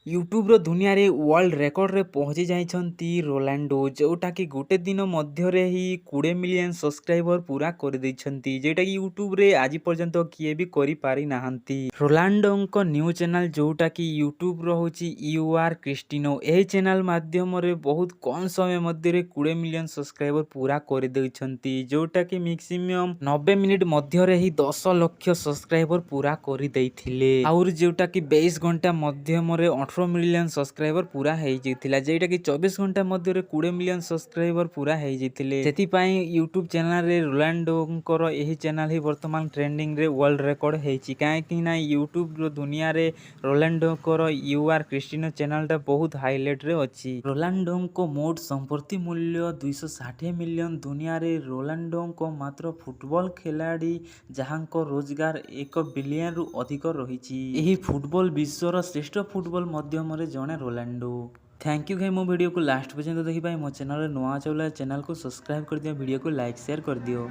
ୟୁଟ୍ୟୁବ୍ର ଦୁନିଆରେ ୱାର୍ଲଡ ରେକର୍ଡରେ ପହଞ୍ଚି ଯାଇଛନ୍ତି ରୋନାଲ୍ଡୋ, ଯେଉଁଟାକି ଗୋଟେ ଦିନ ମଧ୍ୟରେ ହିଁ 20 ମିଲିୟନ ସବସ୍କ୍ରାଇବର ପୁରା କରିଦେଇଛନ୍ତି, ଯେଉଁଟାକି ୟୁଟ୍ୟୁବରେ ଆଜି ପର୍ଯ୍ୟନ୍ତ କିଏ ବି କରିପାରିନାହାନ୍ତି। ରୋନାଲ୍ଡୋଙ୍କ ନ୍ୟୁ ଚ୍ୟାନେଲ ଯେଉଁଟାକି ୟୁଟ୍ୟୁବ୍ର ହେଉଛି କ୍ରିଷ୍ଟିନୋ, ଏହି ଚ୍ୟାନେଲ ମାଧ୍ୟମରେ ବହୁତ କମ୍ ସମୟ ମଧ୍ୟରେ 20 ମିଲିୟନ ସବସ୍କ୍ରାଇବର ପୁରା କରିଦେଇଛନ୍ତି, ଯେଉଁଟାକି ମ୍ୟାକ୍ସିମମ୍ 90 ମିନିଟ୍ ମଧ୍ୟରେ ହିଁ 10 ଲକ୍ଷ ସବସ୍କ୍ରାଇବର ପୁରା କରିଦେଇଥିଲେ। ଆହୁରି ଯେଉଁଟାକି 22 ଘଣ୍ଟା ମଧ୍ୟମରେ 18 ମିଲିୟନ ସବସ୍କ୍ରାଇବର ପୁରା ହେଇଯାଇଥିଲା, ଯେଉଁଟାକି 24 ଘଣ୍ଟା ମଧ୍ୟରେ 20 ମିଲିୟନ ସବସ୍କ୍ରାଇବର ପୁରା ହେଇଯାଇଥିଲେ। ସେଥିପାଇଁ ୟୁଟ୍ୟୁବ ଚ୍ୟାନେଲରେ ରୋନାଲ୍ଡୋଙ୍କର ଏହି ଚ୍ୟାନେଲ ହିଁ ବର୍ତ୍ତମାନ ଟ୍ରେଣ୍ଡିଂରେ ୱାର୍ଲଡ ରେକର୍ଡ ହେଇଛି, କାହିଁକି ନା ୟୁଟ୍ୟୁବର ଦୁନିଆରେ ରୋନାଲ୍ଡୋଙ୍କର କ୍ରିଷ୍ଟିନୋ ଚ୍ୟାନେଲଟା ବହୁତ ହାଇଲାଇଟରେ ଅଛି। ରୋନାଲ୍ଡୋଙ୍କ ମୋଟ ସମ୍ପତ୍ତି ମୂଲ୍ୟ 260 ମିଲିୟନ। ଦୁନିଆରେ ରୋନାଲ୍ଡୋଙ୍କ ମାତ୍ର ଫୁଟବଲ ଖେଳାଳି ଯାହାଙ୍କ ରୋଜଗାର 1 ବିଲିୟନରୁ ଅଧିକ ରହିଛି। ଏହି ଫୁଟବଲ ବିଶ୍ୱର ଶ୍ରେଷ୍ଠ ଫୁଟବଲ ମଧ୍ୟମରେ ଜଣେ ରୋନାଲ୍ଡୋ। ଥ୍ୟାଙ୍କ ୟୁ ଭାଇ, ମୋ ଭିଡ଼ିଓକୁ ଲାଷ୍ଟ ପର୍ଯ୍ୟନ୍ତ ଦେଖିବା। ମୋ ଚ୍ୟାନେଲରେ ନୂଆ ଆସିଲେ ଚ୍ୟାନେଲକୁ ସବସ୍କ୍ରାଇବ କରିଦିଅ, ଭିଡ଼ିଓକୁ ଲାଇକ୍ ସେୟାର କରିଦିଅ।